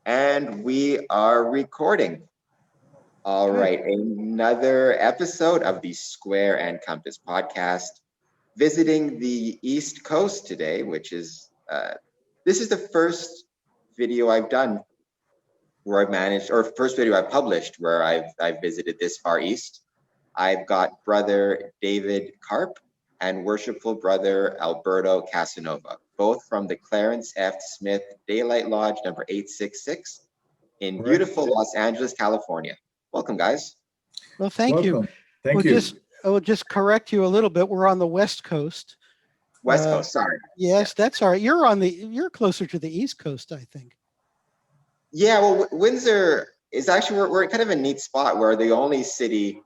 And we are recording. All Good. right, another episode of the Square and Compass podcast, visiting the East Coast today, which is this is the first video I've done where I've managed, or first video I've published where I've visited this far east. I've got brother David Karp and worshipful brother Alberto Casanova, both from the Clarence F. Smith Daylight Lodge number 866 in Correct. beautiful Los Angeles, California. Welcome, guys. Well, thank you. Welcome. Thank We'll you. just I will just correct you a little bit. We're on the West Coast. West Coast, sorry. Yes, that's all right. You're closer to the East Coast, I think. Yeah, well, Windsor is actually, we're kind of a neat spot. We're the only city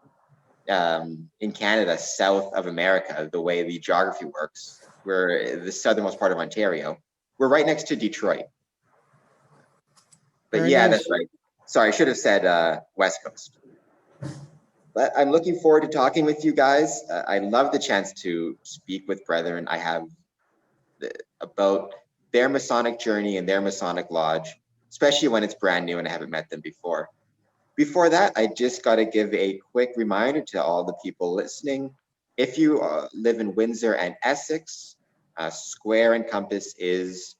in Canada south of America, the way the geography works. We're the southernmost part of Ontario. We're right next to Detroit. But Very yeah, nice. that's right. Sorry, I should have said West Coast. But I'm looking forward to talking with you guys. I love the chance to speak with brethren I have about their Masonic journey and their Masonic lodge, especially when it's brand new and I haven't met them before. Before that, I just got to give a quick reminder to all the people listening. If you live in Windsor and Essex, Square and Compass is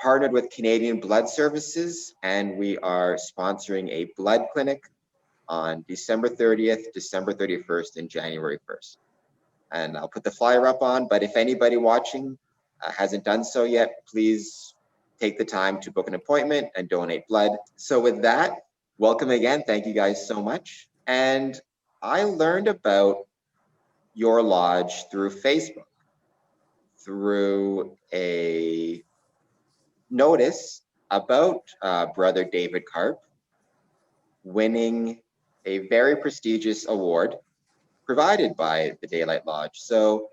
partnered with Canadian Blood Services, and we are sponsoring a blood clinic on December 30th, December 31st, and January 1st. And I'll put the flyer up on, but if anybody watching hasn't done so yet, please take the time to book an appointment and donate blood. So with that, welcome again. Thank you guys so much. And I learned about your lodge through Facebook, through a notice about Brother David Karp winning a very prestigious award provided by the Daylight Lodge. So,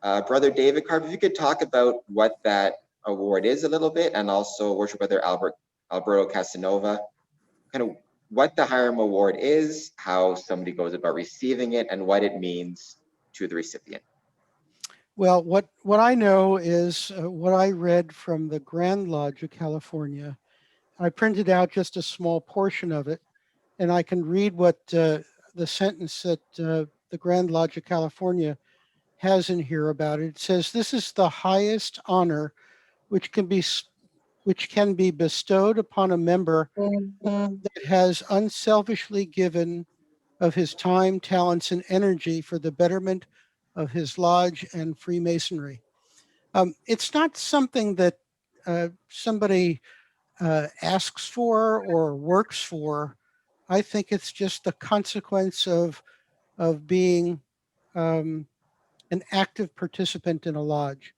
Brother David Karp, if you could talk about what that award is a little bit, and also Worship Brother Alberto Casanova, kind of what the Hiram Award is, how somebody goes about receiving it, and what it means to the recipient. Well, what I know is what I read from the Grand Lodge of California. I printed out just a small portion of it, and I can read what the sentence that the Grand Lodge of California has in here about it. It says, "This is the highest honor which can be bestowed upon a member that has unselfishly given of his time, talents, and energy for the betterment of his lodge and Freemasonry." It's not something that somebody asks for or works for. I think it's just the consequence of being an active participant in a lodge.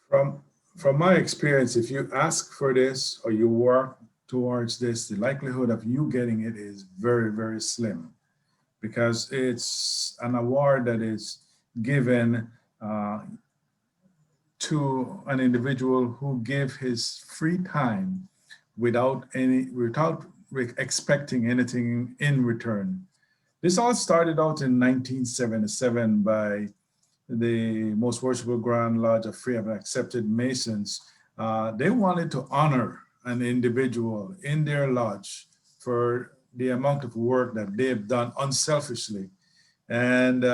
From from my experience, if you ask for this or you work towards this, the likelihood of you getting it is very, very slim, because it's an award that is given to an individual who gave his free time without expecting anything in return. This all started out in 1977 by the Most Worshipful Grand Lodge of Free and Accepted Masons. They wanted to honor an individual in their lodge for the amount of work that they've done unselfishly. And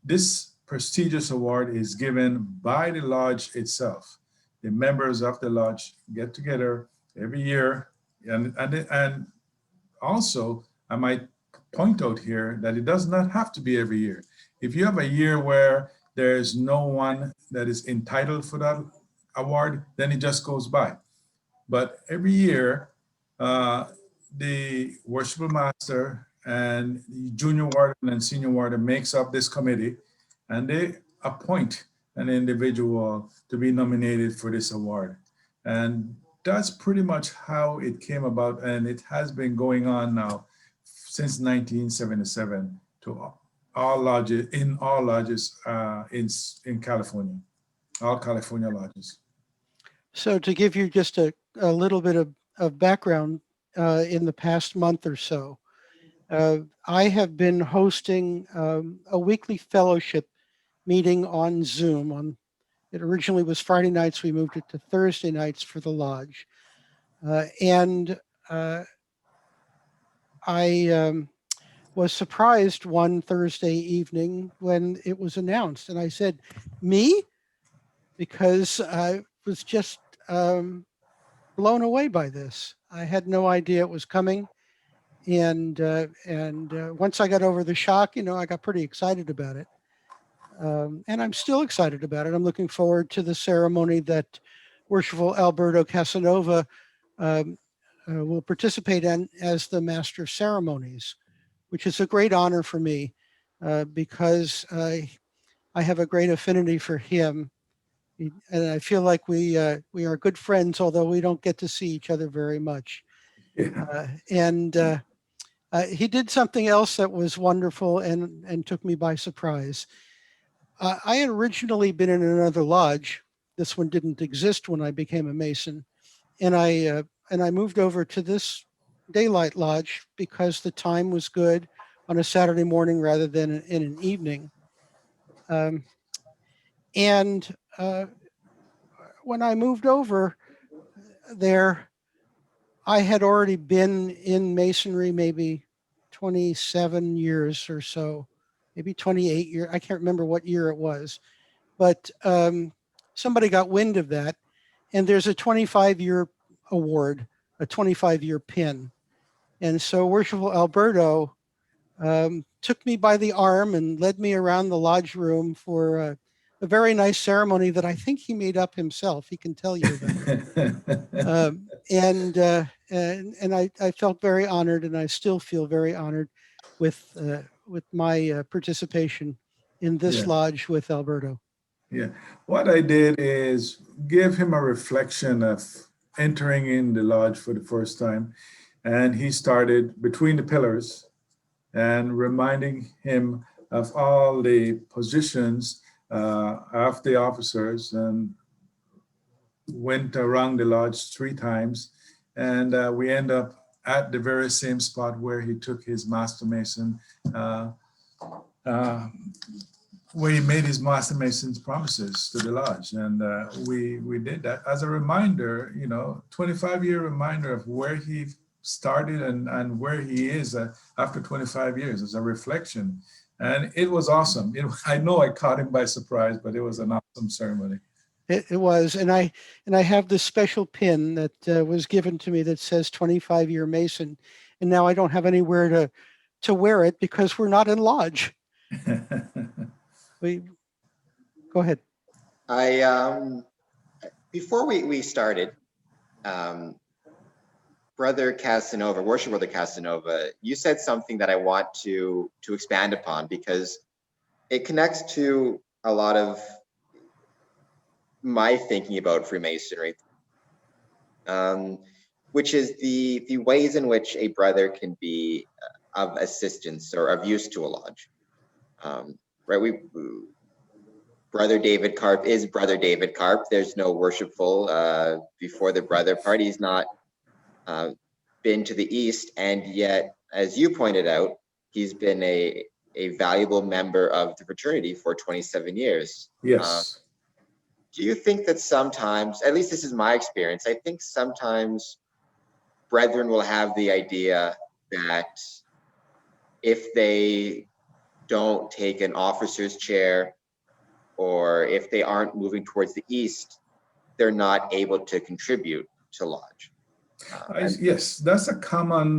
this prestigious award is given by the lodge itself. The members of the lodge get together every year. And also, I might point out here that it does not have to be every year. If you have a year where there's no one that is entitled for that award, then it just goes by. But every year, the worshipful master and the junior warden and senior warden makes up this committee, and they appoint an individual to be nominated for this award. And that's pretty much how it came about, and it has been going on now since 1977 to all lodges in California, all California lodges. So to give you just a little bit of background, in the past month or so, I have been hosting a weekly fellowship meeting on Zoom. It originally was Friday nights. We moved it to Thursday nights for the lodge. And I was surprised one Thursday evening when it was announced. And I said, me? Because I was just blown away by this. I had no idea it was coming. And once I got over the shock, I got pretty excited about it. And I'm still excited about it. I'm looking forward to the ceremony that Worshipful Alberto Casanova will participate in as the Master of Ceremonies, which is a great honor for me because I have a great affinity for him. And I feel like we are good friends, although we don't get to see each other very much. Yeah. And he did something else that was wonderful and took me by surprise. I had originally been in another lodge. This one didn't exist when I became a Mason, and I moved over to this daylight lodge because the time was good on a Saturday morning rather than in an evening. Um, and when I moved over there, I had already been in Masonry maybe 27 years or so, maybe 28 years. I can't remember what year it was, but somebody got wind of that. And there's a 25-year award, a 25-year pin. And so Worshipful Alberto took me by the arm and led me around the lodge room for a very nice ceremony that I think he made up himself. He can tell you about it. And I felt very honored, and I still feel very honored with my participation in this Yeah. lodge with Alberto. Yeah. What I did is give him a reflection of entering in the lodge for the first time. And he started between the pillars and reminding him of all the positions of the officers, and went around the lodge 3 times. And we end up at the very same spot where he took his Master Mason, where he made his Master Mason's promises to the lodge. And we did that as a reminder, 25-year reminder of where he started and where he is after 25 years, as a reflection. And it was awesome. I know I caught him by surprise, but it was an awesome ceremony. It was, and I have this special pin that was given to me that says 25-year Mason, and now I don't have anywhere to wear it because we're not in lodge. We go ahead. Before we started, Brother Casanova, Worship Brother Casanova, you said something that I want to expand upon because it connects to a lot of my thinking about Freemasonry, which is the ways in which a brother can be of assistance or of use to a lodge. Right? Brother David Karp is Brother David Karp. There's no worshipful before the brother part. He's not been to the East, and yet, as you pointed out, he's been a valuable member of the fraternity for 27 years. Yes. Do you think that sometimes, at least this is my experience, I think sometimes brethren will have the idea that if they don't take an officer's chair, or if they aren't moving towards the East, they're not able to contribute to lodge. Yes, that's a common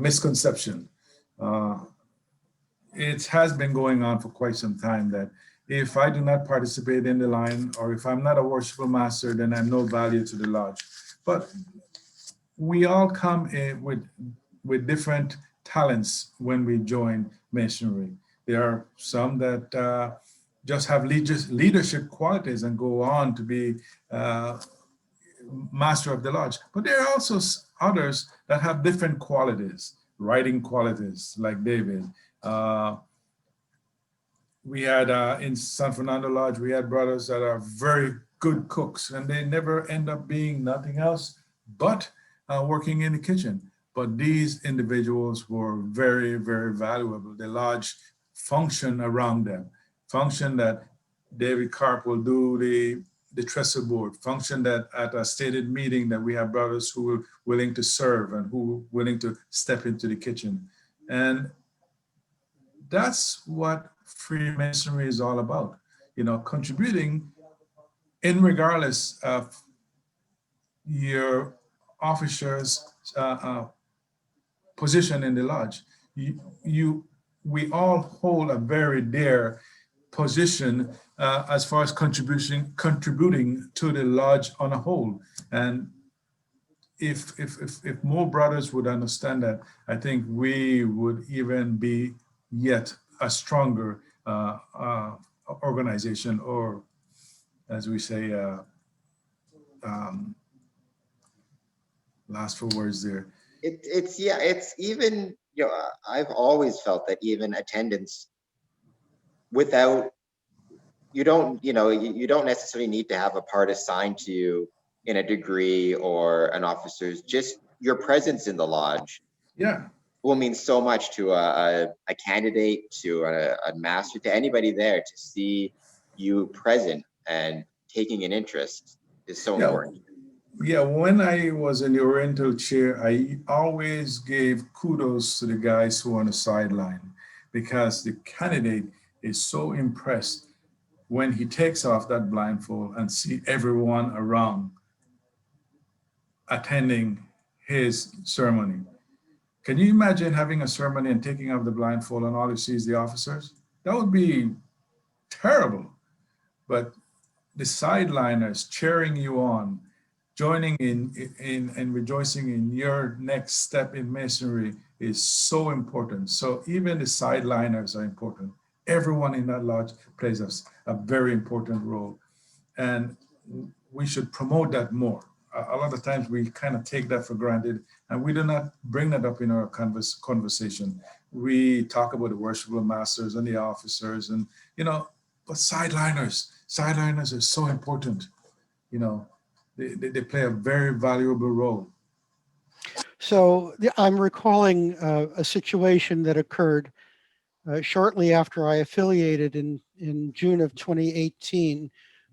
misconception. It has been going on for quite some time that if I do not participate in the line, or if I'm not a worshipful master, then I'm no value to the lodge. But we all come in with different talents when we join Masonry. There are some that just have leadership qualities and go on to be master of the lodge. But there are also others that have different qualities, writing qualities, like David. We had in San Fernando Lodge, we had brothers that are very good cooks, and they never end up being nothing else but working in the kitchen. But these individuals were very, very valuable. The lodge functioned around them, function that David Karp will do the trestle board, functioned at a stated meeting that we have brothers who were willing to serve and who were willing to step into the kitchen. And that's what Freemasonry is all about, contributing in regardless of your officer's position in the lodge. We all hold a very dear position as far as contributing to the lodge on a whole. And if more brothers would understand that, I think we would even be yet a stronger organization, or as we say, last 4 words there. It's even, I've always felt that even attendance without, you don't necessarily need to have a part assigned to you in a degree or an officer's, just your presence in the lodge will mean so much to a candidate, to a master, to anybody there. To see you present and taking an interest is so important. Yeah, when I was in the Oriental chair, I always gave kudos to the guys who are on the sideline, because the candidate is so impressed when he takes off that blindfold and see everyone around attending his ceremony. Can you imagine having a ceremony and taking off the blindfold and all you see is the officers? That would be terrible. But the sideliners cheering you on, joining in and rejoicing in your next step in Masonry is so important. So even the sideliners are important. Everyone in that lodge plays a very important role. And we should promote that more. A lot of times we kind of take that for granted, and we do not bring that up in our conversation. We talk about the worshipful masters and the officers, and but sideliners are so important. They play a very valuable role. So I'm recalling a situation that occurred shortly after I affiliated in June of 2018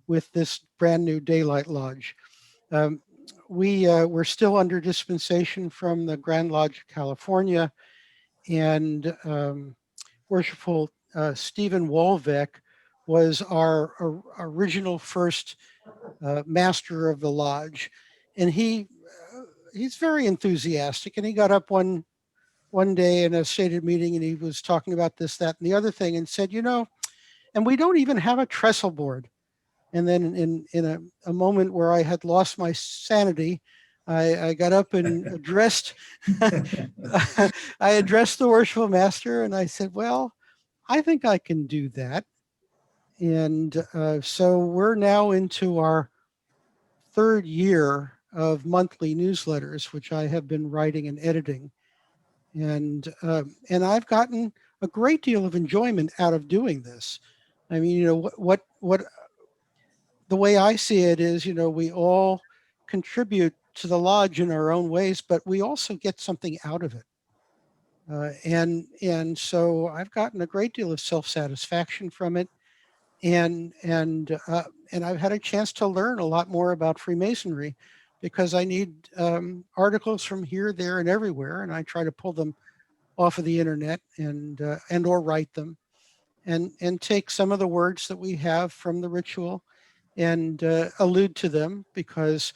with this brand new Daylight Lodge. We were still under dispensation from the Grand Lodge of California, and Worshipful Stephen Wolbeck was our original first master of the lodge, and he's very enthusiastic. And he got up one day in a stated meeting, and he was talking about this, that, and the other thing, and said, and we don't even have a trestle board. And then in a moment where I had lost my sanity, I got up and addressed I addressed the worshipful master, and I said, well, I think I can do that. And so we're now into our 3rd year of monthly newsletters, which I have been writing and editing. And I've gotten a great deal of enjoyment out of doing this. I mean, what the way I see it is, we all contribute to the lodge in our own ways, but we also get something out of it. And so I've gotten a great deal of self-satisfaction from it. And I've had a chance to learn a lot more about Freemasonry, because I need articles from here, there, and everywhere, and I try to pull them off of the internet and or write them, and take some of the words that we have from the ritual and allude to them, because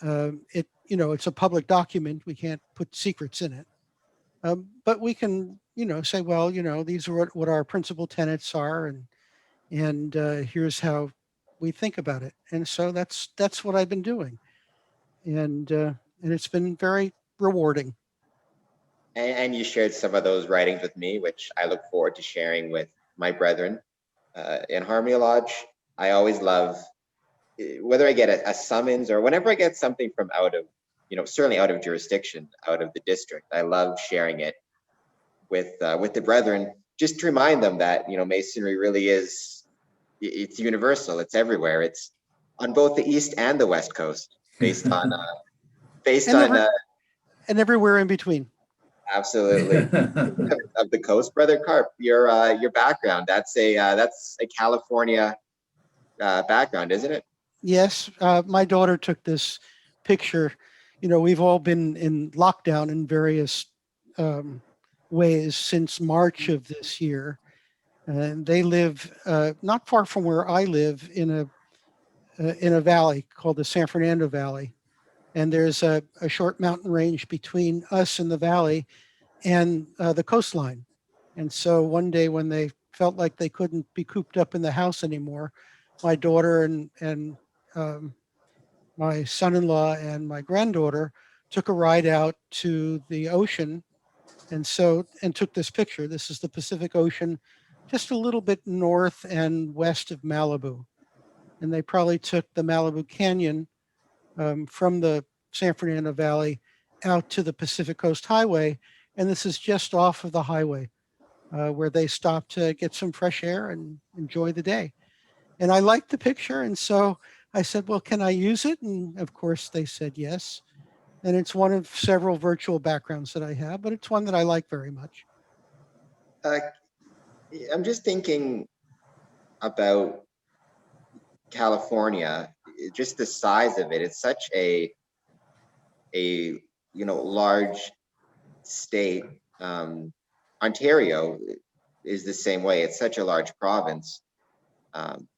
it's a public document. We can't put secrets in it, but we can say, well, these are what our principal tenets are, and here's how we think about it. And so that's what I've been doing, and it's been very rewarding. And you shared some of those writings with me, which I look forward to sharing with my brethren in Harmony Lodge. I always love, whether I get a summons or whenever I get something from out of, certainly out of jurisdiction, out of the district, I love sharing it with the brethren, just to remind them that, Masonry really is, it's universal, it's everywhere. It's on both the East and the West Coast, based on, and everywhere in between. Absolutely. Of the coast, Brother Karp, your background, that's a California background, isn't it? Yes, my daughter took this picture. You know, we've all been in lockdown in various um, ways since March of this year. And they live not far from where I live in a valley called the San Fernando Valley. And there's a short mountain range between us and the valley and the coastline. And so one day when they felt like they couldn't be cooped up in the house anymore, my daughter and um, my son-in-law and my granddaughter took a ride out to the ocean and took this picture. This is the Pacific Ocean, just a little bit north and west of Malibu. And they probably took the Malibu Canyon from the San Fernando Valley out to the Pacific Coast Highway. And this is just off of the highway where they stopped to get some fresh air and enjoy the day. And I liked the picture. And so I said, well, can I use it? And of course they said yes. And it's one of several virtual backgrounds that I have, but it's one that I like very much. Uh, I'm just thinking about California, just the size of it. It's such a large state. Ontario is the same way. It's such a large province. Um,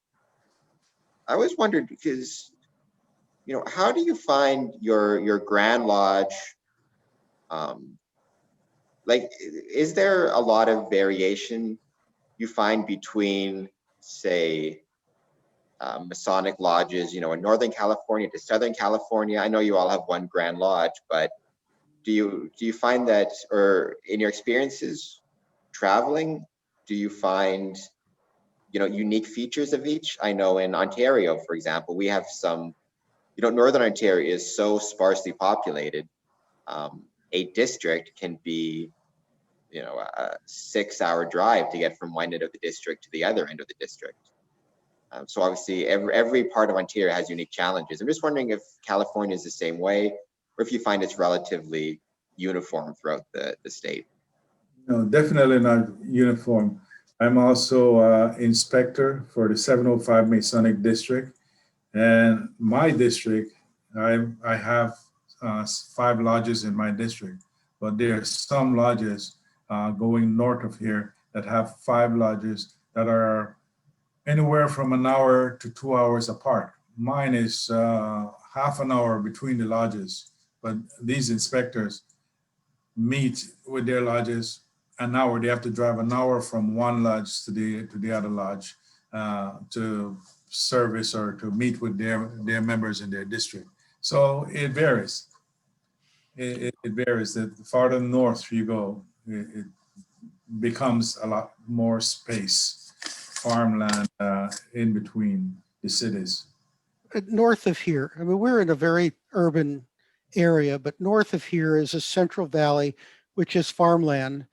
I always wondered because how do you find your Grand Lodge? Um, like, is there a lot of variation you find between, say, Masonic lodges, in Northern California to Southern California? I know you all have one Grand Lodge, but do you find that, or in your experiences traveling, do you find unique features of each? I know in Ontario, for example, we have some, Northern Ontario is so sparsely populated. A district can be a 6-hour drive to get from one end of the district to the other end of the district. So obviously every part of Ontario has unique challenges. I'm just wondering if California is the same way, or if you find it's relatively uniform throughout the state. No, definitely not uniform. I'm also inspector for the 705 Masonic District. And my district, I have 5 lodges in my district, but there are some lodges going north of here that have 5 lodges that are anywhere from an hour to 2 hours apart. Mine is half an hour between the lodges, but these inspectors meet with their lodges an hour. They have to drive an hour from one lodge to the other lodge to service or to meet with their members in their district. So it varies. It varies. The farther north you go, it becomes a lot more space, farmland in between the cities. North of here, I mean, we're in a very urban area, but north of here is a central valley, which is farmland.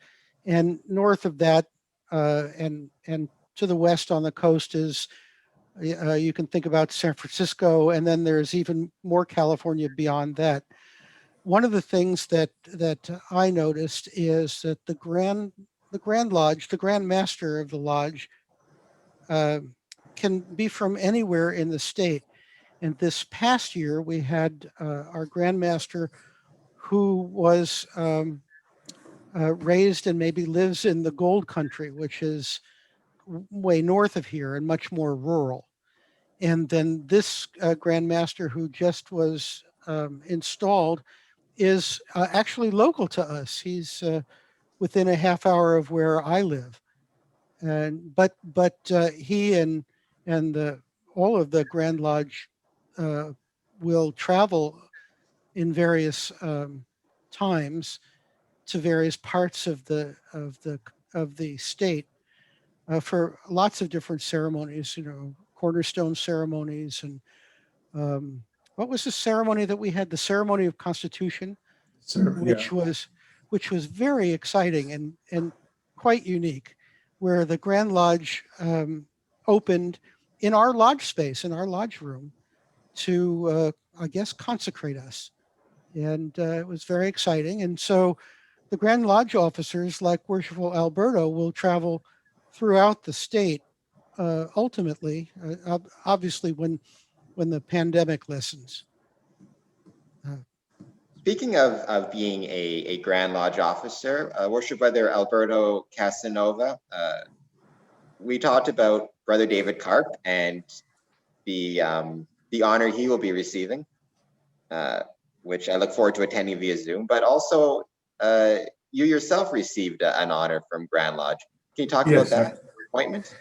And north of that and to the west on the coast is you can think about San Francisco, and then there's even more California beyond that. One of the things that I noticed is that the Grand Lodge, the Grand Master of the lodge, uh, can be from anywhere in the state. And this past year, we had our Grand Master who was raised and maybe lives in the Gold Country, which is way north of here and much more rural. And then this Grand Master who just was installed is actually local to us. He's within a half hour of where I live, and but he and all of the Grand Lodge uh, will travel in various times to various parts of the state for lots of different ceremonies. You know, cornerstone ceremonies and what was the ceremony that we had? The ceremony of Constitution, So, yeah. which was very exciting and quite unique, where the Grand Lodge opened in our lodge space, in our lodge room, to I guess consecrate us, and it was very exciting. And so the Grand Lodge officers, like Worshipful Alberto, will travel throughout the state. Ultimately, obviously, when when the pandemic lessens. Speaking of being a Grand Lodge officer, Worship Brother Alberto Casanova, we talked about Brother David Karp and the honor he will be receiving, which I look forward to attending via Zoom. But also, you yourself received an honor from Grand Lodge. Can you talk about Yes, that appointment?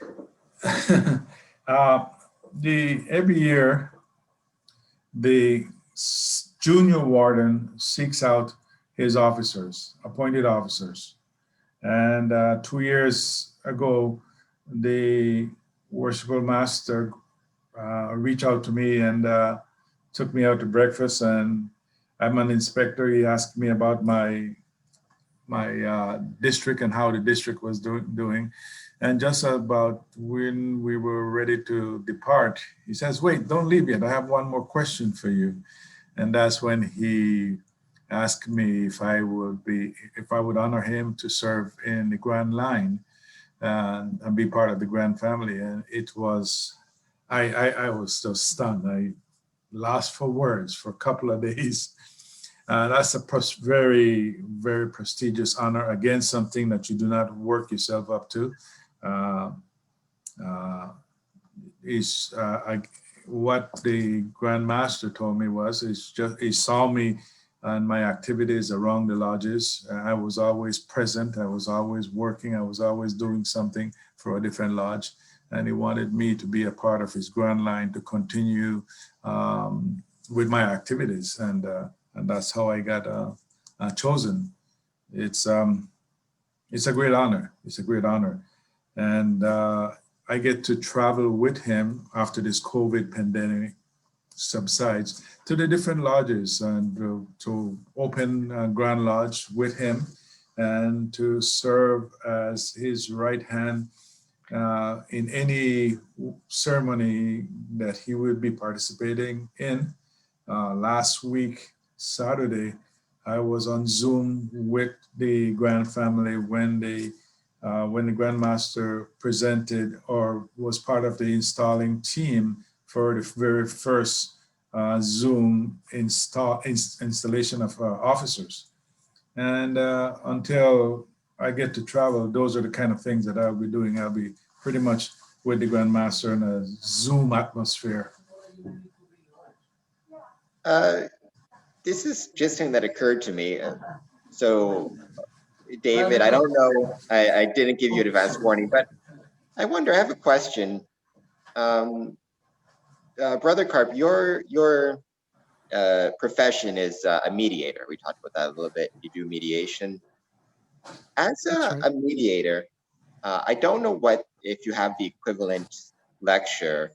Every year, the junior warden seeks out his officers, appointed officers. And 2 years ago, the worshipful master reached out to me and took me out to breakfast. And I'm an inspector. He asked me about my district and how the district was doing. And just about when we were ready to depart, he says, "Wait, don't leave yet. I have one more question for you." And that's when he asked me if I would honor him to serve in the Grand Line and be part of the Grand family. And it was, I was so stunned. I lost for words for a couple of days. That's a very, very prestigious honor. Again, something that you do not work yourself up to. What the Grand Master told me was, he saw me and my activities around the lodges. I was always present. I was always working. I was always doing something for a different lodge. And he wanted me to be a part of his Grand Line to continue with my activities. And that's how I got chosen. It's a great honor. It's a great honor. And I get to travel with him after this COVID pandemic subsides to the different lodges and to open Grand Lodge with him and to serve as his right hand in any ceremony that he would be participating in. Last week, Saturday, I was on Zoom with the Grand family when the Grand Master presented or was part of the installing team for the very first Zoom installation of officers. And until I get to travel, those are the kind of things that I'll be doing. I'll be pretty much with the Grand Master in a Zoom atmosphere. This is just something that occurred to me. So, David, I don't know, I didn't give you an advance warning, but I wonder, I have a question. Brother Karp, your profession is a mediator. We talked about that a little bit. You do mediation. As Right. a mediator, I don't know if you have the equivalent lecture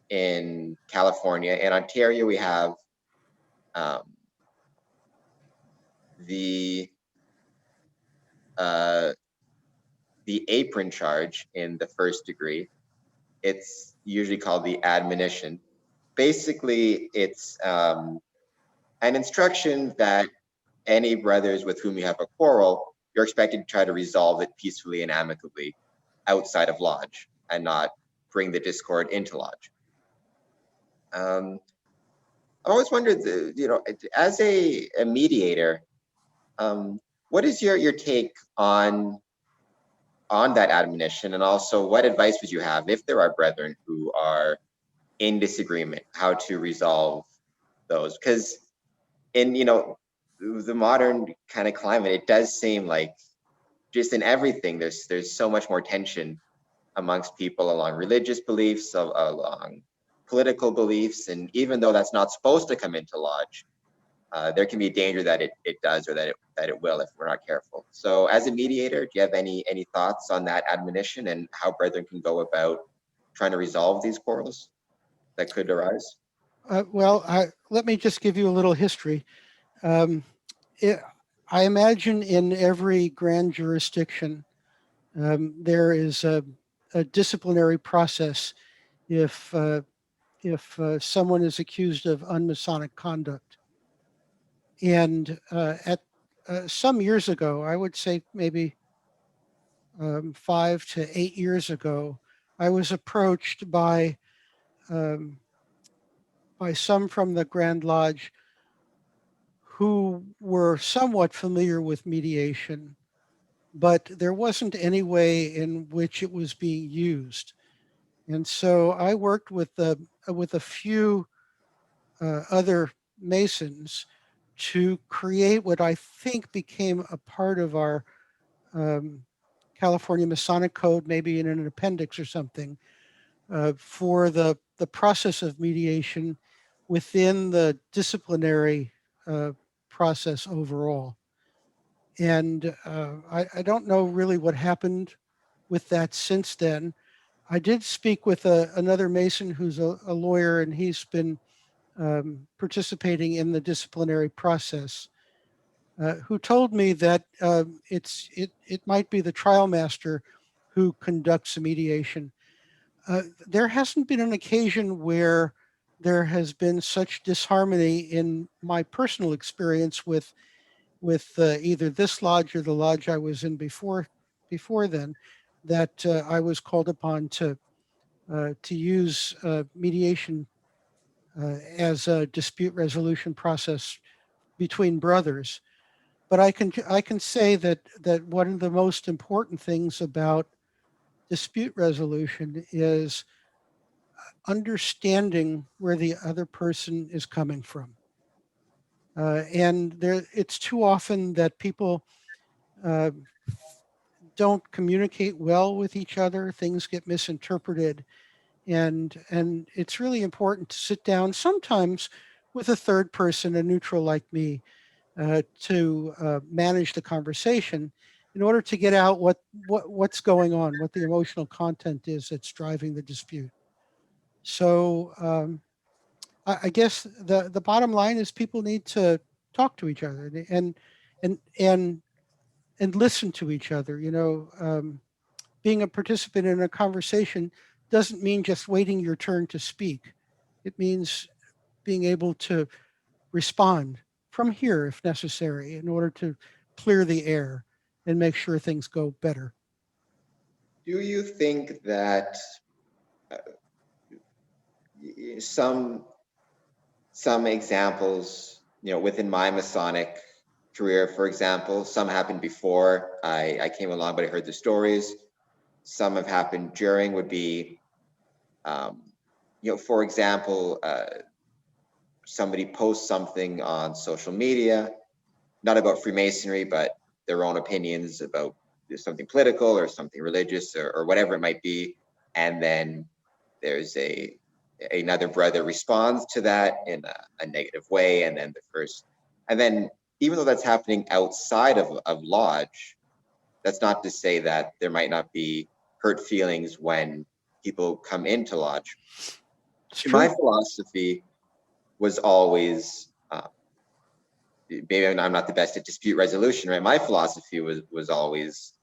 in California. In Ontario, we have the apron charge in the first degree. It's usually called the admonition. Basically, it's an instruction that any brothers with whom you have a quarrel, you're expected to try to resolve it peacefully and amicably outside of lodge and not bring the discord into lodge. I always wondered, as a mediator, what is your take on that admonition, and also what advice would you have if there are brethren who are in disagreement, how to resolve those? Because in the modern kind of climate, it does seem like just in everything there's so much more tension amongst people along religious beliefs, along political beliefs, and even though that's not supposed to come into lodge, there can be a danger that it does, or that it will if we're not careful. So as a mediator, do you have any thoughts on that admonition and how brethren can go about trying to resolve these quarrels that could arise? Let me just give you a little history. I imagine in every grand jurisdiction, there is a disciplinary process if someone is accused of unmasonic conduct. And at some years ago, I would say maybe 5 to 8 years ago, I was approached by by some from the Grand Lodge who were somewhat familiar with mediation, but there wasn't any way in which it was being used. And so I worked with a few other Masons to create what I think became a part of our California Masonic Code, maybe in an appendix or something, for the process of mediation within the disciplinary process overall. And I don't know really what happened with that since then. I did speak with another Mason who's a lawyer, and he's been participating in the disciplinary process, who told me that it might be the trial master who conducts a mediation. There hasn't been an occasion where there has been such disharmony in my personal experience with either this lodge or the lodge I was in before then, that I was called upon to use mediation as a dispute resolution process between brothers. But I can say that one of the most important things about dispute resolution is understanding where the other person is coming from. And it's too often that people uh, don't communicate well with each other. Things get misinterpreted, and it's really important to sit down sometimes with a third person, a neutral like me, to manage the conversation in order to get out what's going on, what the emotional content is that's driving the dispute. So I guess the bottom line is people need to talk to each other and and and listen to each other. Being a participant in a conversation doesn't mean just waiting your turn to speak. It means being able to respond from here if necessary in order to clear the air and make sure things go better. Do you think that uh, some examples, within my Masonic career, for example, some happened before I came along, but I heard the stories. Some have happened during, would be, for example, somebody posts something on social media, not about Freemasonry, but their own opinions about something political or something religious or whatever it might be. And then there's another brother responds to that in a negative way. And then even though that's happening outside of lodge, that's not to say that there might not be hurt feelings when people come into lodge. My philosophy was always, maybe I'm not the best at dispute resolution, right? My philosophy was always,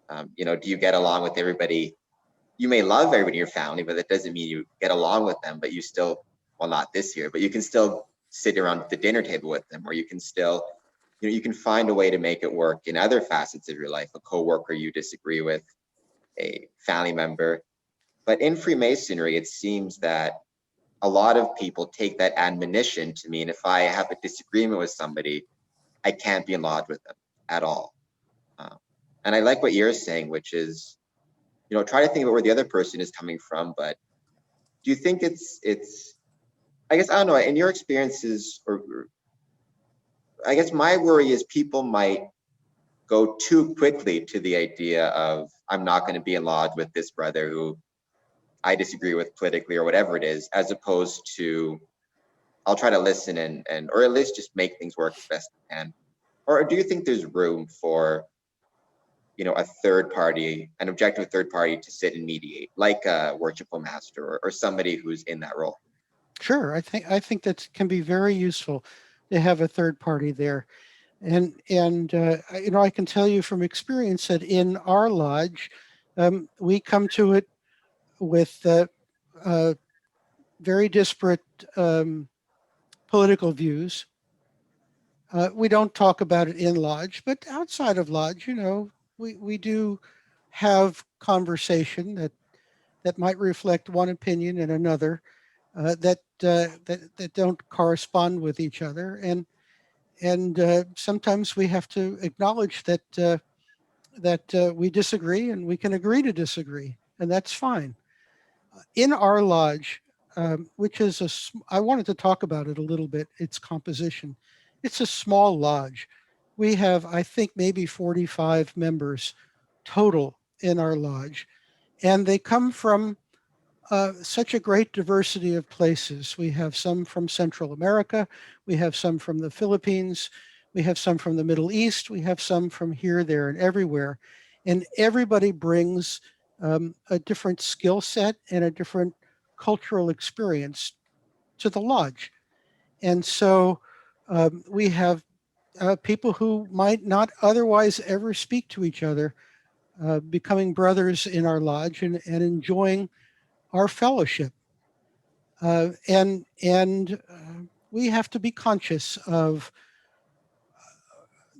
do you get along with everybody? You may love everybody in your family, but that doesn't mean you get along with them, but you still, well, not this year, but you can still sit around the dinner table with them, or you can still, you can find a way to make it work in other facets of your life, a coworker you disagree with, a family member. But in Freemasonry, it seems that a lot of people take that admonition to mean if I have a disagreement with somebody, I can't be in lodge with them at all. And I like what you're saying, which is, try to think about where the other person is coming from. But do you think it's, I guess, I don't know, in your experiences, or I guess my worry is people might go too quickly to the idea of, I'm not going to be in lodge with this brother who I disagree with politically or whatever it is, as opposed to, I'll try to listen and or at least just make things work as best I can. Or do you think there's room for, a third party, an objective third party to sit and mediate, like a worshipful master or somebody who's in that role? Sure, I think that can be very useful to have a third party there, and I can tell you from experience that in our lodge, we come to it with very disparate political views. We don't talk about it in lodge, but outside of lodge, we do have conversation that might reflect one opinion and another. that don't correspond with each other, and sometimes we have to acknowledge that we disagree, and we can agree to disagree, and that's fine. In our lodge, which is I wanted to talk about it a little bit, its composition. It's a small lodge. We have, I think, maybe 45 members total in our lodge, and they come from such a great diversity of places. We have some from Central America, we have some from the Philippines, we have some from the Middle East, we have some from here, there, and everywhere. And everybody brings a different skill set and a different cultural experience to the lodge. And so we have people who might not otherwise ever speak to each other, becoming brothers in our lodge and enjoying our fellowship. And we have to be conscious of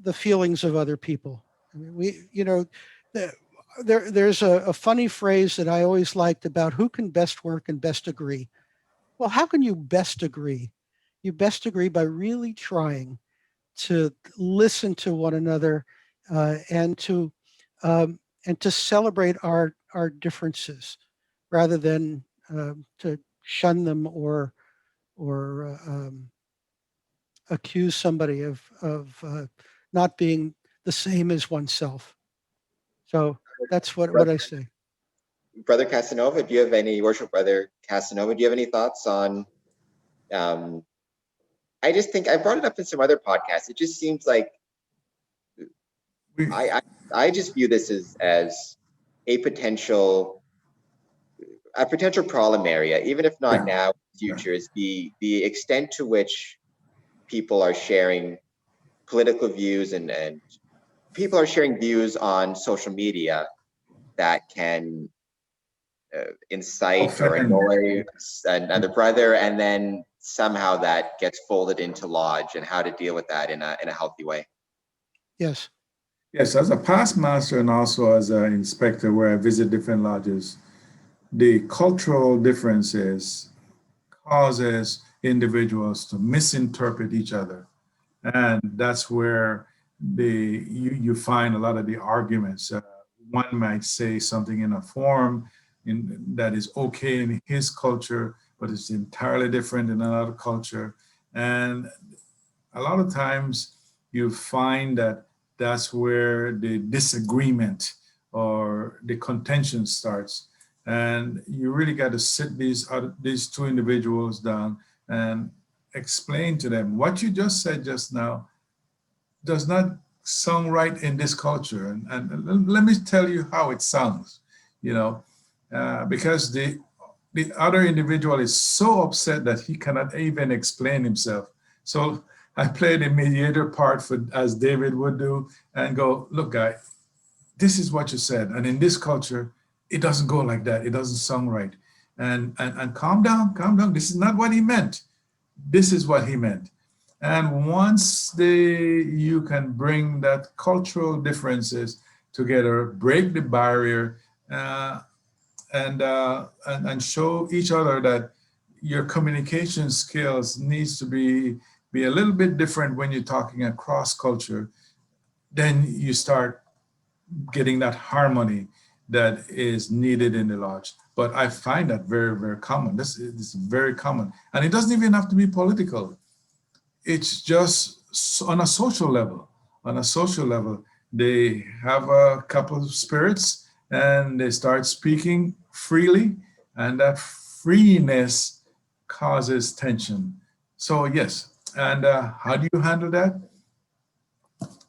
the feelings of other people. I mean, there's a funny phrase that I always liked about who can best work and best agree. Well, how can you best agree? You best agree by really trying to listen to one another, and to celebrate our differences rather than to shun them or accuse somebody of not being the same as oneself. So that's what I say. Brother Casanova, do you have any, worship Brother Casanova, do you have any thoughts on, I just think I brought it up in some other podcasts. It just seems like I just view this as a potential problem area, even if not now, future, is the extent to which people are sharing political views and people are sharing views on social media that can incite or annoy another brother, and then somehow that gets folded into lodge, and how to deal with that in a healthy way. Yes. Yes, as a past master and also as an inspector where I visit different lodges, the cultural differences causes individuals to misinterpret each other. And that's where you find a lot of the arguments. One might say something in a form that is okay in his culture, but it's entirely different in another culture. And a lot of times you find that that's where the disagreement or the contention starts. And you really got to sit these two individuals down and explain to them what you just said just now does not sound right in this culture. And let me tell you how it sounds, because the other individual is so upset that he cannot even explain himself. So I play the mediator part as David would do, and go, look, guy, this is what you said. And in this culture, it doesn't go like that. It doesn't sound right. And calm down. This is not what he meant. This is what he meant. And once you can bring that cultural differences together, break the barrier, and show each other that your communication skills needs to be a little bit different when you're talking across culture, then you start getting that harmony that is needed in the lodge. But I find that very, very common. This is very common. And it doesn't even have to be political. It's just on a social level. On a social level, they have a couple of spirits and they start speaking freely, and that freeness causes tension. So yes, and how do you handle that?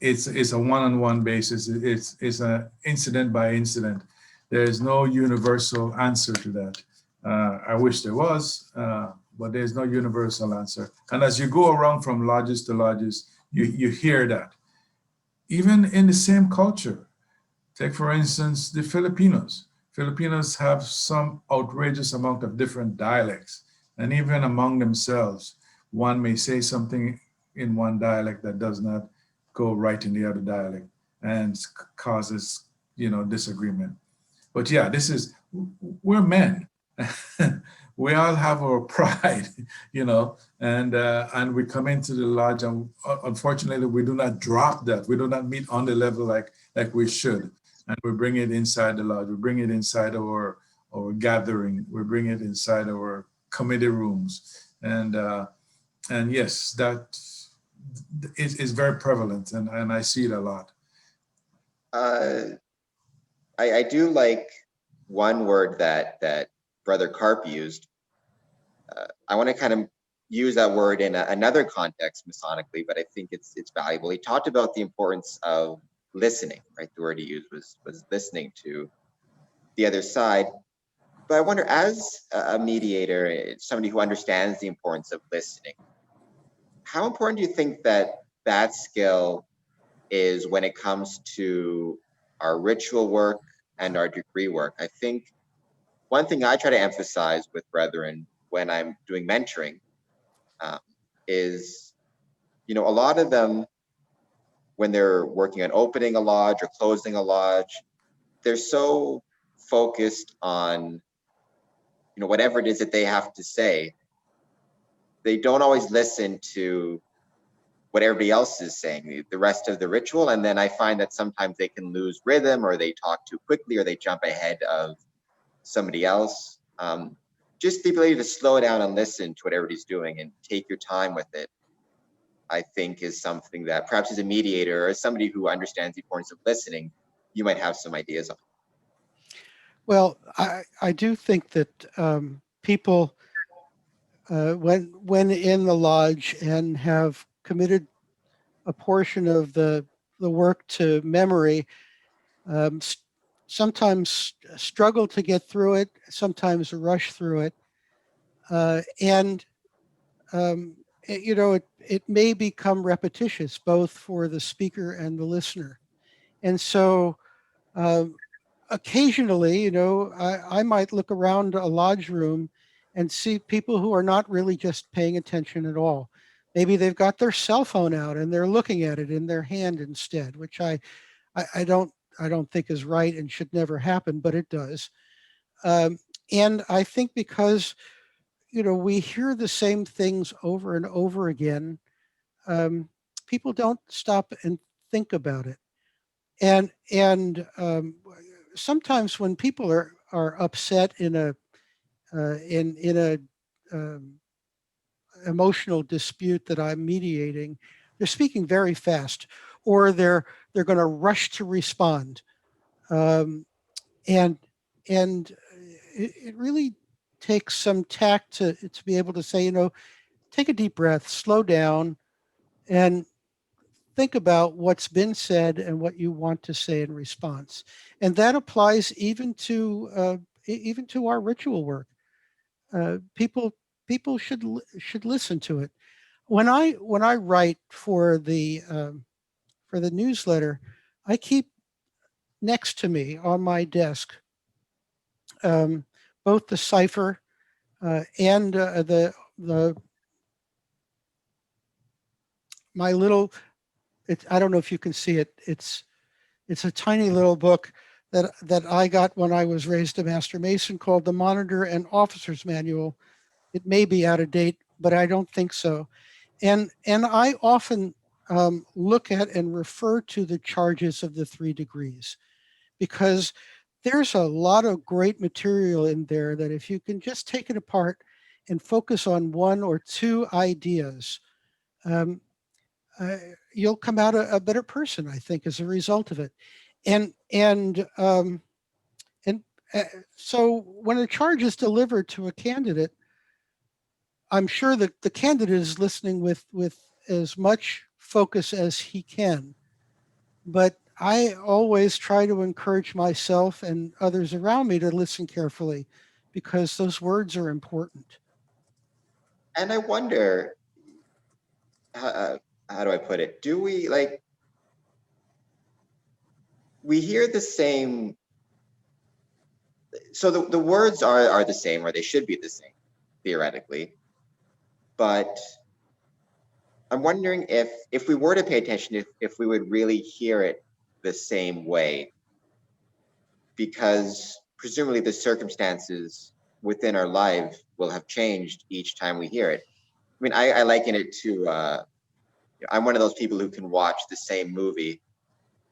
It's a one-on-one basis. It's an incident by incident. There is no universal answer to that. I wish there was, but there's no universal answer. And as you go around from lodges to lodges, you hear that. Even in the same culture, take for instance the Filipinos. Filipinos have some outrageous amount of different dialects, and even among themselves, one may say something in one dialect that does not go right in the other dialect and causes disagreement. But yeah, we're men, we all have our pride, you know, and we come into the lodge, and unfortunately we do not drop that. We do not meet on the level like we should, and we bring it inside the lodge. We bring it inside our gathering. We bring it inside our committee rooms, and yes, that is very prevalent, and I see it a lot. I do like one word that Brother Karp used. I want to kind of use that word in another context Masonically, but I think it's valuable. He talked about the importance of listening, right? The word he used was listening to the other side. But I wonder, as a mediator, somebody who understands the importance of listening, how important do you think that skill is when it comes to our ritual work and our degree work? I think one thing I try to emphasize with brethren when I'm doing mentoring is, a lot of them, when they're working on opening a lodge or closing a lodge, they're so focused on, whatever it is that they have to say. They don't always listen to what everybody else is saying, the rest of the ritual. And then I find that sometimes they can lose rhythm, or they talk too quickly, or they jump ahead of somebody else. Just the ability to slow down and listen to what everybody's doing and take your time with it, I think, is something that perhaps as a mediator or as somebody who understands the importance of listening, you might have some ideas on. Well, I do think that people, when in the lodge and have committed a portion of the work to memory, sometimes struggle to get through it, sometimes rush through it, and it may become repetitious both for the speaker and the listener, and so. Occasionally, I might look around a lodge room and see people who are not really just paying attention at all. Maybe they've got their cell phone out and they're looking at it in their hand instead, which I don't think is right and should never happen, but it does. And I think because we hear the same things over and over again, people don't stop and think about it. And sometimes when people are upset in a emotional dispute that I'm mediating, they're speaking very fast, or they're going to rush to respond, and it really takes some tact to be able to say, take a deep breath, slow down, and think about what's been said and what you want to say in response. And that applies even to our ritual work. People should listen to it. When I write for the newsletter, I keep next to me on my desk both the cipher and the my little. I don't know if you can see it. It's a tiny little book that I got when I was raised a Master Mason, called the Monitor and Officer's Manual. It may be out of date, but I don't think so. And I often look at and refer to the charges of the 3 degrees, because there's a lot of great material in there that if you can just take it apart and focus on 1 or 2 ideas, you'll come out a better person, I think, as a result of it. And so when a charge is delivered to a candidate, I'm sure that the candidate is listening with as much focus as he can. But I always try to encourage myself and others around me to listen carefully, because those words are important. And I wonder, how do I put it? Do we we hear the same? So the words are the same, or they should be the same, theoretically. But I'm wondering if we were to pay attention, if we would really hear it the same way, because presumably the circumstances within our life will have changed each time we hear it. I mean, I liken it to, I'm one of those people who can watch the same movie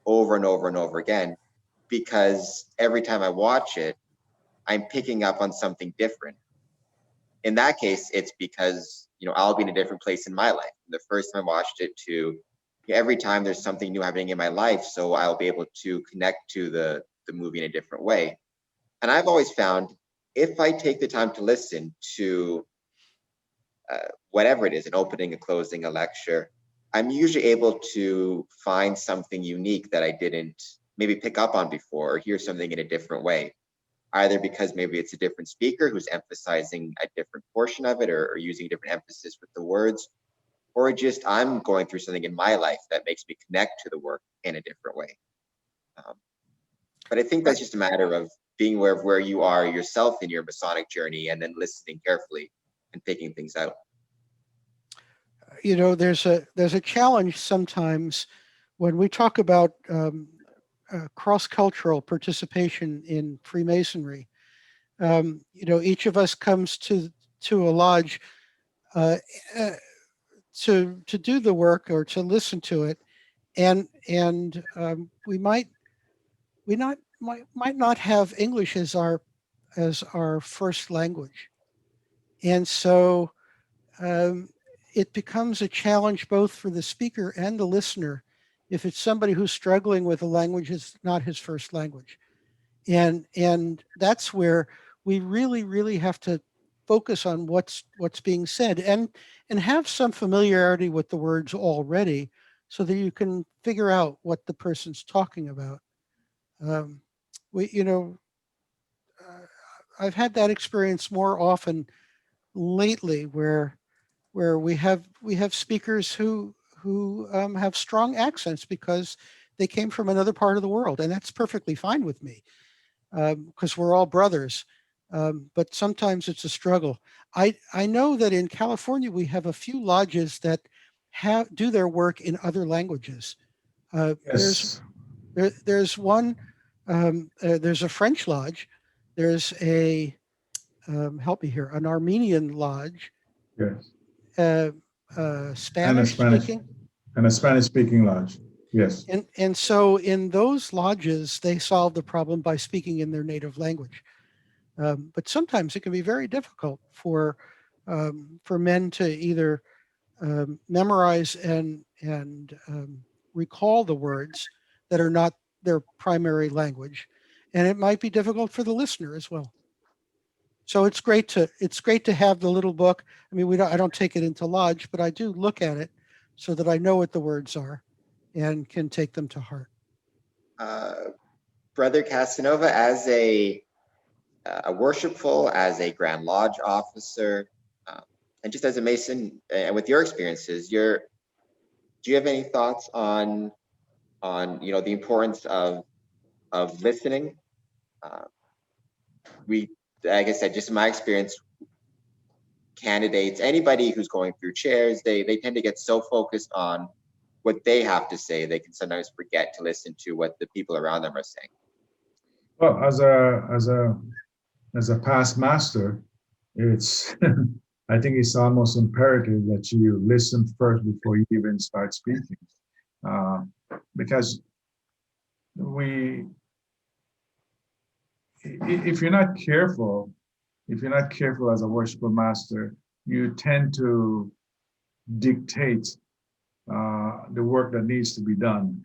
over and over and over again, because every time I watch it, I'm picking up on something different. In that case, it's because, I'll be in a different place in my life. The first time I watched it to every time there's something new happening in my life, so I'll be able to connect to the movie in a different way. And I've always found, if I take the time to listen to whatever it is, an opening, a closing, a lecture, I'm usually able to find something unique that I didn't maybe pick up on before, or hear something in a different way. Either because maybe it's a different speaker who's emphasizing a different portion of it, or using a different emphasis with the words, or just I'm going through something in my life that makes me connect to the work in a different way. But I think that's just a matter of being aware of where you are yourself in your Masonic journey, and then listening carefully and picking things out. There's a challenge sometimes when we talk about cross-cultural participation in Freemasonry. Each of us comes to a lodge to do the work or to listen to it, and we might not have English as our first language, and so it becomes a challenge both for the speaker and the listener if it's somebody who's struggling with a language that's not his first language. And that's where we really have to focus on what's being said, and have some familiarity with the words already, so that you can figure out what the person's talking about. I've had that experience more often lately, where we have speakers who have strong accents because they came from another part of the world, and that's perfectly fine with me, because we're all brothers. But sometimes it's a struggle. I know that in California we have a few lodges that do their work in other languages. Yes. There's one. There's a French lodge. There's a help me here, an Armenian lodge. Yes. Spanish speaking. And a Spanish speaking lodge. Yes. And so in those lodges, they solve the problem by speaking in their native language. But sometimes it can be very difficult for men to either memorize and recall the words that are not their primary language, and it might be difficult for the listener as well. So it's great to have the little book. I mean, I don't take it into lodge, but I do look at it so that I know what the words are and can take them to heart. Brother Casanova, as a worshipful, as a Grand Lodge officer, and just as a Mason, and with your experiences, do you have any thoughts on the importance of listening? Like I said, just in my experience, candidates, anybody who's going through chairs, they tend to get so focused on what they have to say, they can sometimes forget to listen to what the people around them are saying. Well, as a past master, it's I think it's almost imperative that you listen first before you even start speaking, because if you're not careful as a worshipful master, you tend to dictate the work that needs to be done,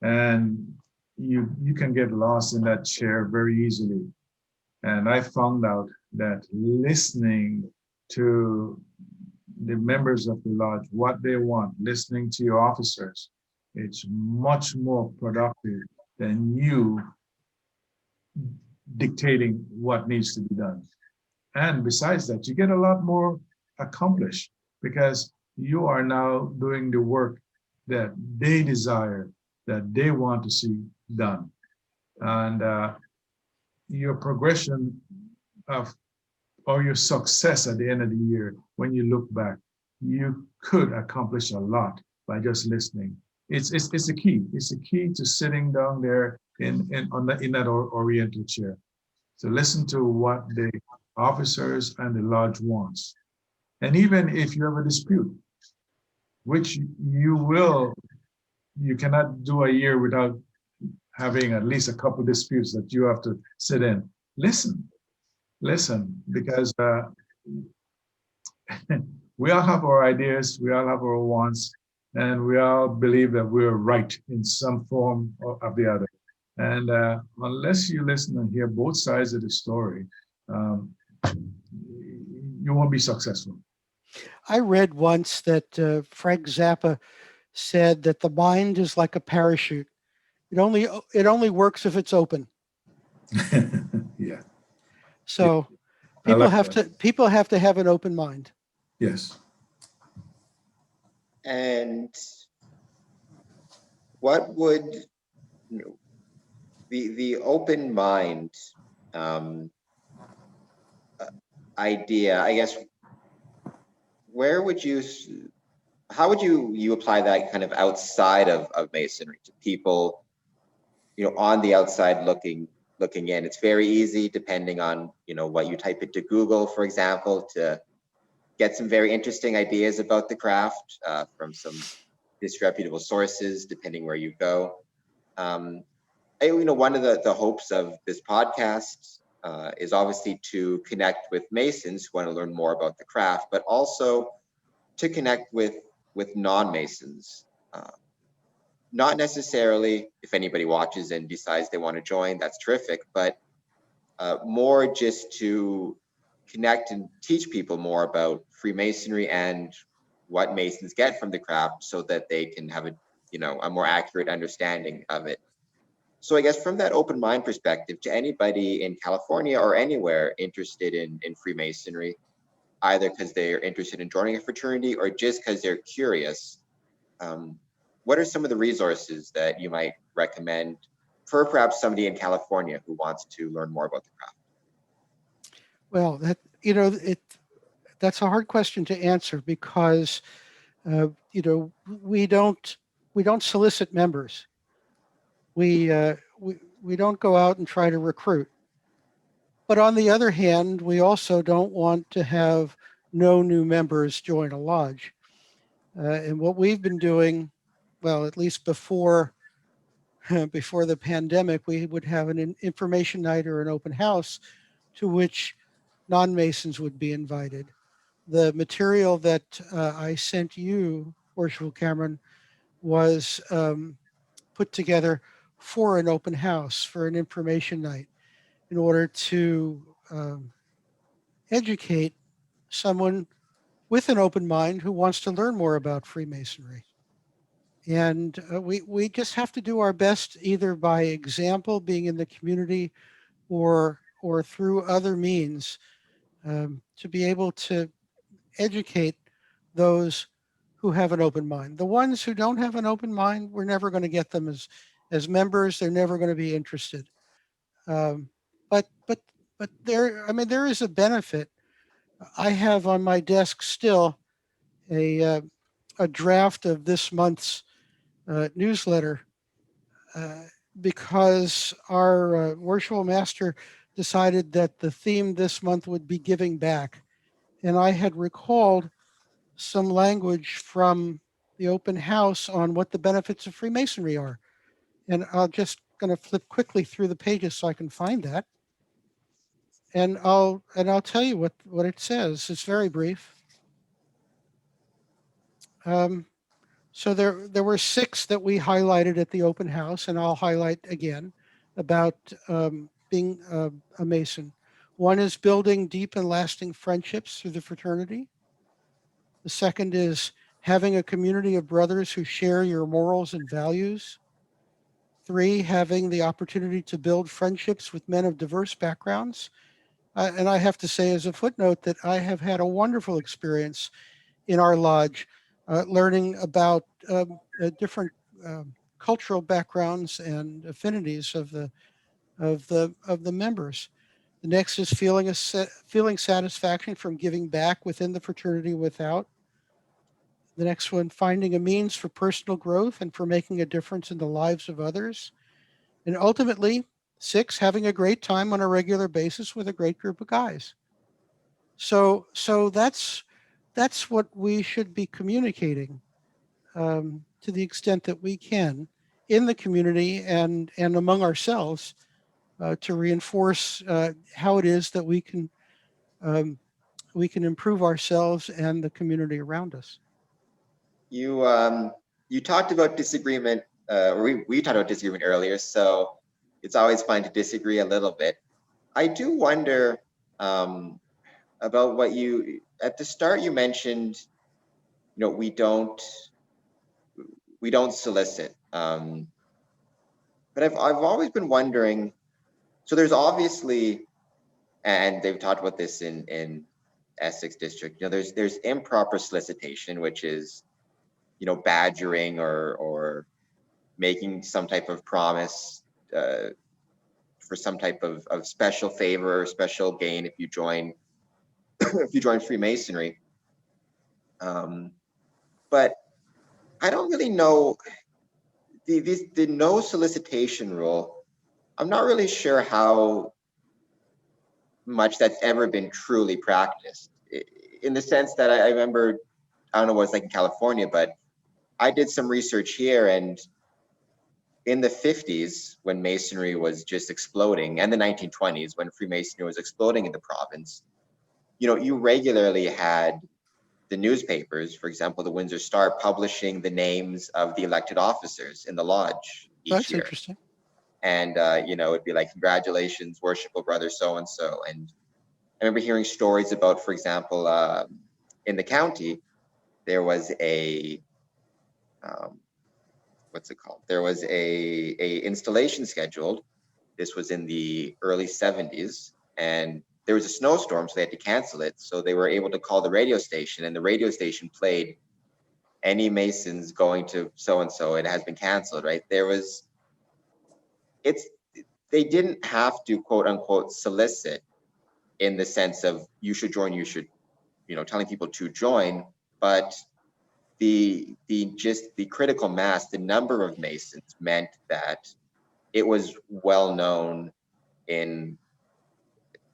and you can get lost in that chair very easily. And I found out that listening to the members of the lodge, what they want, listening to your officers, it's much more productive than you dictating what needs to be done. And besides that, you get a lot more accomplished because you are now doing the work that they desire, that they want to see done. And your progression or your success at the end of the year, when you look back, you could accomplish a lot by just listening. It's the key. It's the key to sitting down there in that Oriental chair. So listen to what they officers and the lodge wants. And even if you have a dispute, which you cannot do a year without having at least a couple disputes that you have to sit in. Listen, because we all have our ideas, we all have our wants, and we all believe that we're right in some form or of the other. And unless you listen and hear both sides of the story, you won't be successful. I read once that Frank Zappa said that the mind is like a parachute. It only works if it's open. Yeah. So I like people have to have an open mind. Yes. And what would the open mind idea, I guess, how would you apply that kind of outside of Masonry to people, on the outside looking in? It's very easy, depending on, what you type into Google, for example, to get some very interesting ideas about the craft from some disreputable sources, depending where you go. One of the hopes of this podcast is obviously to connect with Masons who want to learn more about the craft, but also to connect with non-Masons. Not necessarily, if anybody watches and decides they want to join, that's terrific, but more just to connect and teach people more about Freemasonry and what Masons get from the craft, so that they can have a more accurate understanding of it. So I guess from that open mind perspective, to anybody in California or anywhere interested in Freemasonry, either because they're interested in joining a fraternity or just because they're curious, what are some of the resources that you might recommend for perhaps somebody in California who wants to learn more about the craft? Well, that's a hard question to answer, because we don't solicit members. We don't go out and try to recruit. But on the other hand, we also don't want to have no new members join a lodge. And what we've been doing, well, at least before the pandemic, we would have an information night or an open house to which non-Masons would be invited. The material that I sent you, Worshipful Cameron, was put together for an open house, for an information night, in order to educate someone with an open mind who wants to learn more about Freemasonry. And we just have to do our best, either by example, being in the community, or through other means, to be able to educate those who have an open mind. The ones who don't have an open mind, we're never going to get them as members. They're never going to be interested. But there is a benefit. I have on my desk still a draft of this month's newsletter, because our worshipful master decided that the theme this month would be giving back. And I had recalled some language from the open house on what the benefits of Freemasonry are. And I'll just going to flip quickly through the pages so I can find that. And I'll tell you what it says. It's very brief. So there were 6 that we highlighted at the open house, and I'll highlight again about being a Mason. One is building deep and lasting friendships through the fraternity. The second is having a community of brothers who share your morals and values. 3, having the opportunity to build friendships with men of diverse backgrounds. And I have to say, as a footnote, that I have had a wonderful experience in our lodge, learning about different cultural backgrounds and affinities of the members. The next is feeling satisfaction from giving back within the fraternity without. The next one, finding a means for personal growth and for making a difference in the lives of others. And ultimately, 6, having a great time on a regular basis with a great group of guys. So that's what we should be communicating to the extent that we can in the community and among ourselves to reinforce how it is that um, we can improve ourselves and the community around us. You talked about disagreement, or we talked about disagreement earlier, so it's always fine to disagree a little bit. I do wonder about what you, at the start you mentioned, we don't solicit. But I've always been wondering, so there's obviously, and they've talked about this in Essex district, there's improper solicitation, which is, badgering or making some type of promise for some type of special favor or special gain if you join Freemasonry. But I don't really know the no solicitation rule. I'm not really sure how much that's ever been truly practiced, in the sense that I remember, I don't know what it's like in California, but I did some research here, and in the 50s, when Masonry was just exploding, and the 1920s, when Freemasonry was exploding in the province, you regularly had the newspapers, for example, the Windsor Star, publishing the names of the elected officers in the lodge each That's year. interesting. And, it'd be like, congratulations, worshipful brother so-and-so. And I remember hearing stories about, for example, in the county, there was a, what's it called? There was a installation scheduled. This was in the early 70s, and there was a snowstorm, so they had to cancel it. So they were able to call the radio station, and the radio station played, any Masons going to so-and-so, it has been canceled, right? They didn't have to, quote unquote, solicit in the sense of you should join, telling people to join, but the critical mass, the number of Masons, meant that it was well known in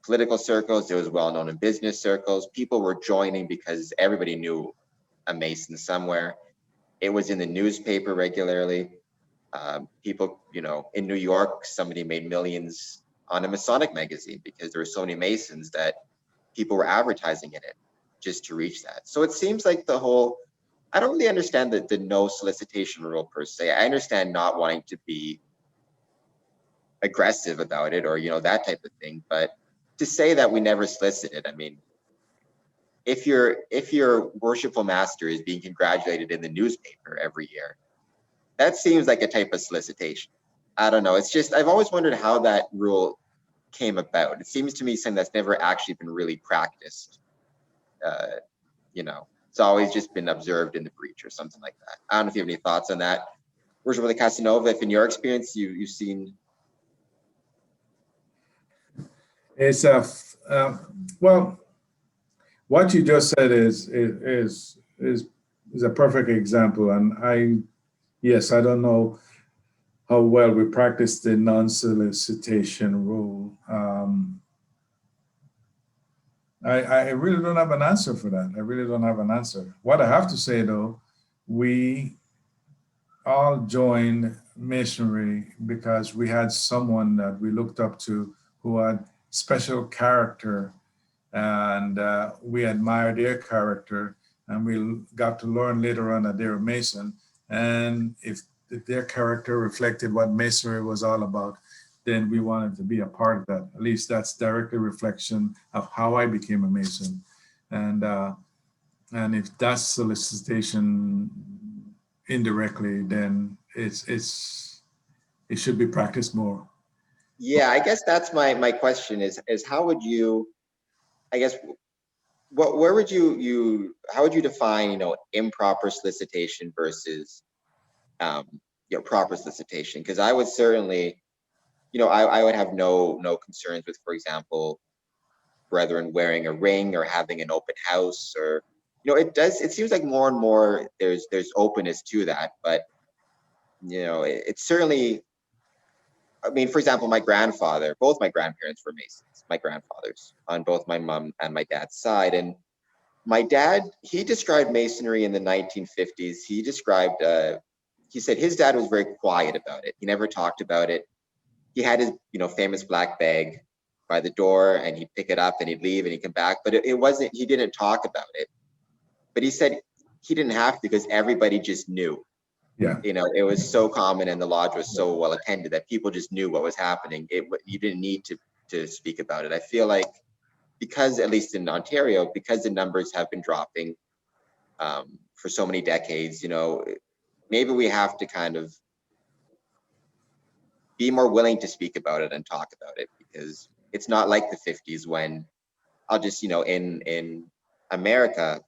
political circles, it was well known in business circles. People were joining because everybody knew a Mason somewhere. It was in the newspaper regularly. People, in New York, somebody made millions on a Masonic magazine because there were so many Masons that people were advertising in it just to reach that. So it seems like I don't really understand the no solicitation rule per se. I understand not wanting to be aggressive about it, or, that type of thing. But to say that we never solicited, I mean, if your worshipful master is being congratulated in the newspaper every year, that seems like a type of solicitation. I don't know. It's just, I've always wondered how that rule came about. It seems to me something that's never actually been really practiced. It's always just been observed in the breach or something like that. I don't know if you have any thoughts on that. Worshipful Casanova, if in your experience you've seen. It's well, what you just said is a perfect example, and yes, I don't know how well we practice the non-solicitation rule. I really don't have an answer for that. I really don't have an answer. What I have to say though, we all joined Masonry because we had someone that we looked up to who had special character, and we admired their character, and we got to learn later on that they were Mason. And if their character reflected what Masonry was all about, then we wanted to be a part of that. At least that's directly reflection of how I became a Mason. And if that's solicitation indirectly, then it should be practiced more. Yeah, I guess that's my question is how would you, I guess, how would you define, improper solicitation versus, proper solicitation? Because I would certainly, I would have no concerns with, for example, brethren wearing a ring or having an open house, or, it seems like more and more there's openness to that, but, it's certainly, I mean, for example, my grandfather, both my grandparents were Masons, my grandfathers on both my mom and my dad's side. And my dad, he described Masonry in the 1950s. He described, he said his dad was very quiet about it. He never talked about it. He had his, famous black bag by the door, and he'd pick it up and he'd leave and he'd come back. But it wasn't, he didn't talk about it. But he said he didn't have to because everybody just knew. Yeah. It was so common and the lodge was so well attended that people just knew what was happening. You didn't need to speak about it. I feel like because, at least in Ontario, because the numbers have been dropping for so many decades, maybe we have to kind of be more willing to speak about it and talk about it, because it's not like the 50s when I'll just, in America,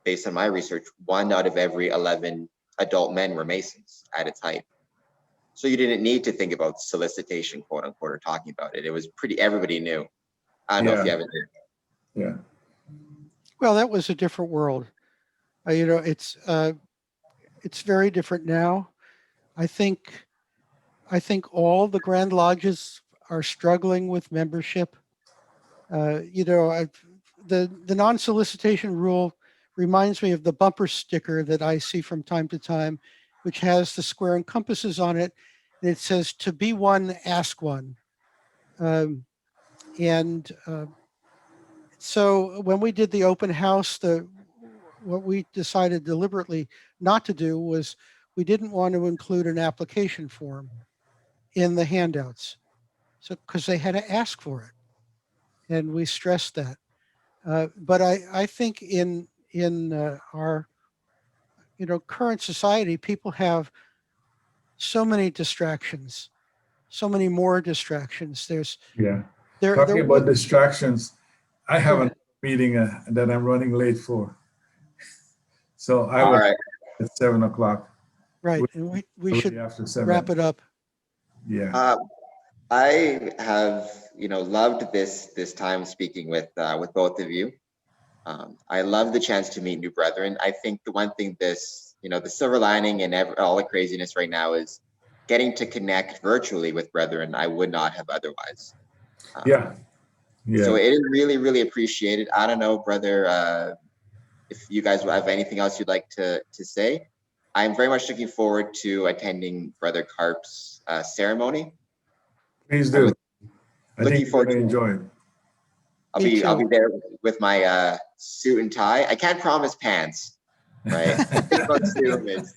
based on my research, 1 out of every 11 adult men were Masons at its height. So you didn't need to think about solicitation, quote unquote, or talking about it. It was everybody knew. I don't know if you have it. Yeah. Well, that was a different world. It's very different now. I think all the Grand Lodges are struggling with membership. The non-solicitation rule reminds me of the bumper sticker that I see from time to time, which has the square and compasses on it, and it says, "To be one, ask one." So when we did the open house, what we decided deliberately not to do was we didn't want to include an application form in the handouts, so because they had to ask for it, and we stressed that. But I think in our current society, people have so many distractions, so many more distractions. Yeah. There Talking about was distractions, I have a meeting that I'm running late for. So I All will right. at 7 o'clock. right, and we should After 7. wrap it up. Yeah. I have, loved this time speaking with both of you. I love the chance to meet new brethren. I think the one thing the silver lining in all the craziness right now is getting to connect virtually with brethren I would not have otherwise. Yeah. So Yeah. it is really, really appreciated. I don't know, brother, if you guys have anything else you'd like to say. I'm very much looking forward to attending Brother Karp's ceremony. Please I'm do. I looking think you're forward going to to enjoy it. I'll be there with my suit and tie. I can't promise pants, right? But suit is.